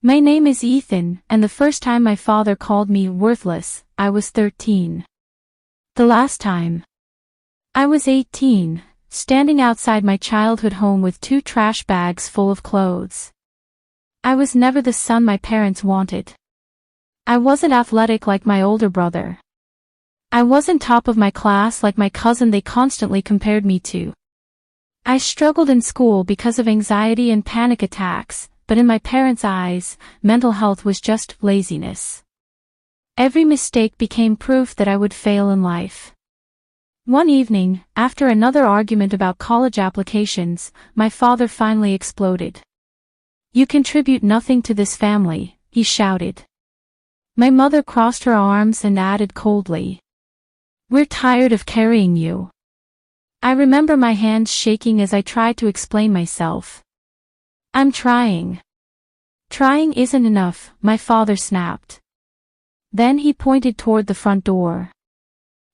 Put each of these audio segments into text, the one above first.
My name is Ethan, and the first time my father called me worthless, I was 13. The last time, I was 18, standing outside my childhood home with 2 trash bags full of clothes. I was never the son my parents wanted. I wasn't athletic like my older brother. I wasn't top of my class like my cousin they constantly compared me to. I struggled in school because of anxiety and panic attacks, but in my parents' eyes, mental health was just laziness. Every mistake became proof that I would fail in life. One evening, after another argument about college applications, my father finally exploded. "You contribute nothing to this family," he shouted. My mother crossed her arms and added coldly, "We're tired of carrying you." I remember my hands shaking as I tried to explain myself. "I'm trying." "Trying isn't enough," my father snapped. Then he pointed toward the front door.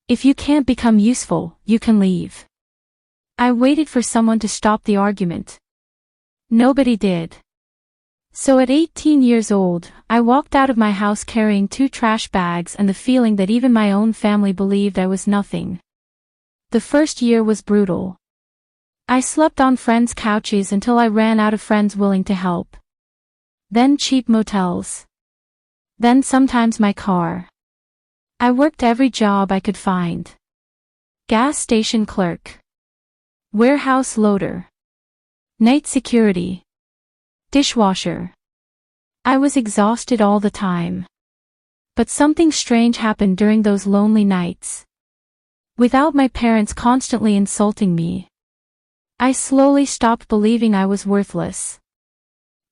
"If you can't become useful, you can leave." I waited for someone to stop the argument. Nobody did. So at 18 years old, I walked out of my house carrying 2 trash bags and the feeling that even my own family believed I was nothing. The first year was brutal. I slept on friends' couches until I ran out of friends willing to help. Then cheap motels. Then sometimes my car. I worked every job I could find. Gas station clerk. Warehouse loader. Night security. Dishwasher. I was exhausted all the time. But something strange happened during those lonely nights. Without my parents constantly insulting me, I slowly stopped believing I was worthless.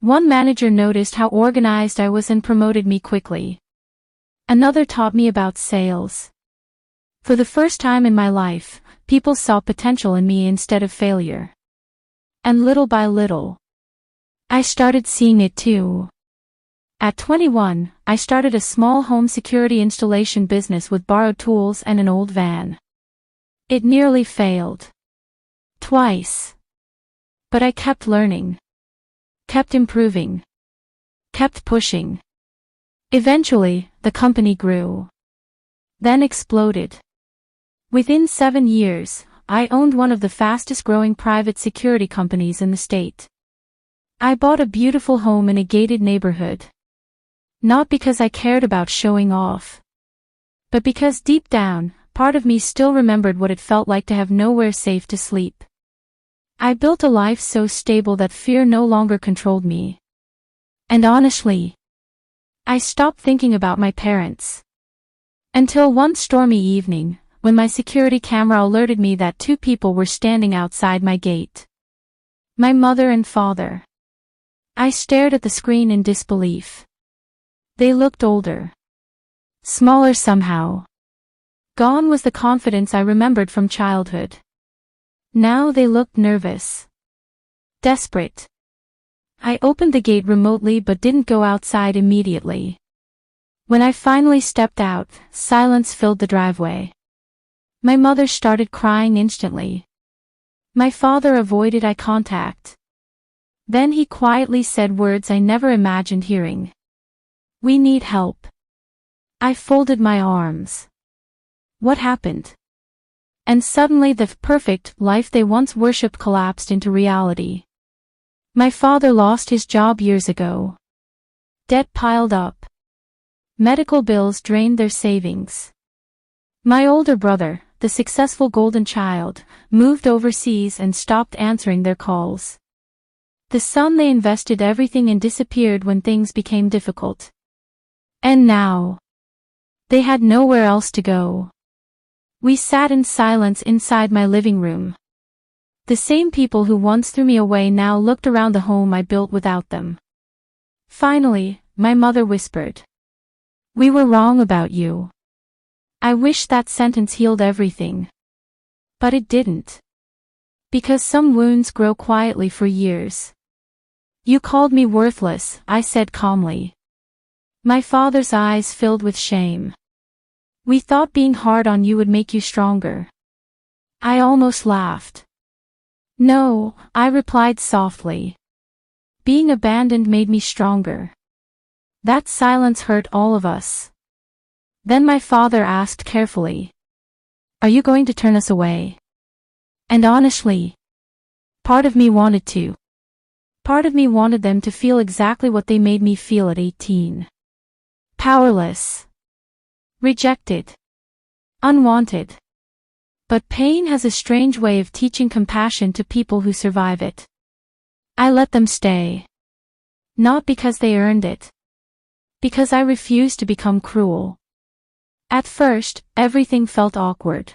One manager noticed how organized I was and promoted me quickly. Another taught me about sales. For the first time in my life, people saw potential in me instead of failure. And little by little, I started seeing it too. At 21, I started a small home security installation business with borrowed tools and an old van. It nearly failed. Twice. But I kept learning. Kept improving. Kept pushing. Eventually, the company grew. Then exploded. Within 7 years, I owned one of the fastest growing private security companies in the state. I bought a beautiful home in a gated neighborhood. Not because I cared about showing off, but because deep down, part of me still remembered what it felt like to have nowhere safe to sleep. I built a life so stable that fear no longer controlled me. And honestly, I stopped thinking about my parents. Until one stormy evening, when my security camera alerted me that 2 people were standing outside my gate. My mother and father. I stared at the screen in disbelief. They looked older. Smaller somehow. Gone was the confidence I remembered from childhood. Now they looked nervous. Desperate. I opened the gate remotely but didn't go outside immediately. When I finally stepped out, silence filled the driveway. My mother started crying instantly. My father avoided eye contact. Then he quietly said words I never imagined hearing. "We need help." I folded my arms. What happened? And suddenly the perfect life they once worshipped collapsed into reality. My father lost his job years ago. Debt piled up. Medical bills drained their savings. My older brother, the successful golden child, moved overseas and stopped answering their calls. The son they invested everything in disappeared when things became difficult. And now, they had nowhere else to go. We sat in silence inside my living room. The same people who once threw me away now looked around the home I built without them. Finally, my mother whispered, "We were wrong about you." I wish that sentence healed everything. But it didn't. Because some wounds grow quietly for years. "You called me worthless," I said calmly. My father's eyes filled with shame. "We thought being hard on you would make you stronger." I almost laughed. "No," I replied softly. "Being abandoned made me stronger." That silence hurt all of us. Then my father asked carefully, "Are you going to turn us away?" And honestly, part of me wanted to. Part of me wanted them to feel exactly what they made me feel at 18. Powerless. Rejected. Unwanted. But pain has a strange way of teaching compassion to people who survive it. I let them stay. Not because they earned it. Because I refused to become cruel. At first, everything felt awkward.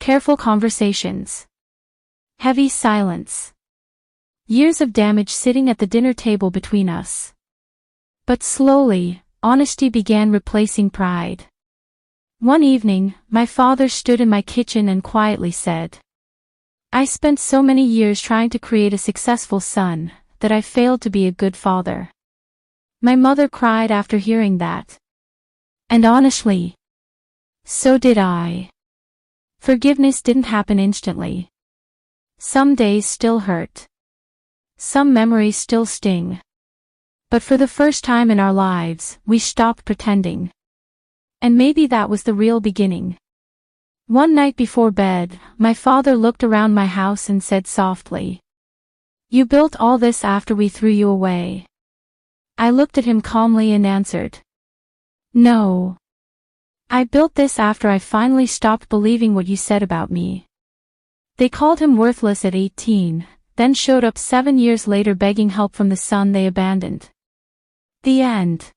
Careful conversations. Heavy silence. Years of damage sitting at the dinner table between us. But slowly, honesty began replacing pride. One evening, my father stood in my kitchen and quietly said, "I spent so many years trying to create a successful son, that I failed to be a good father." My mother cried after hearing that. And honestly, so did I. Forgiveness didn't happen instantly. Some days still hurt. Some memories still sting. But for the first time in our lives, we stopped pretending. And maybe that was the real beginning. One night before bed, my father looked around my house and said softly, "You built all this after we threw you away." I looked at him calmly and answered, "No. I built this after I finally stopped believing what you said about me." They called him worthless at 18, then showed up 7 years later begging help from the son they abandoned. The end.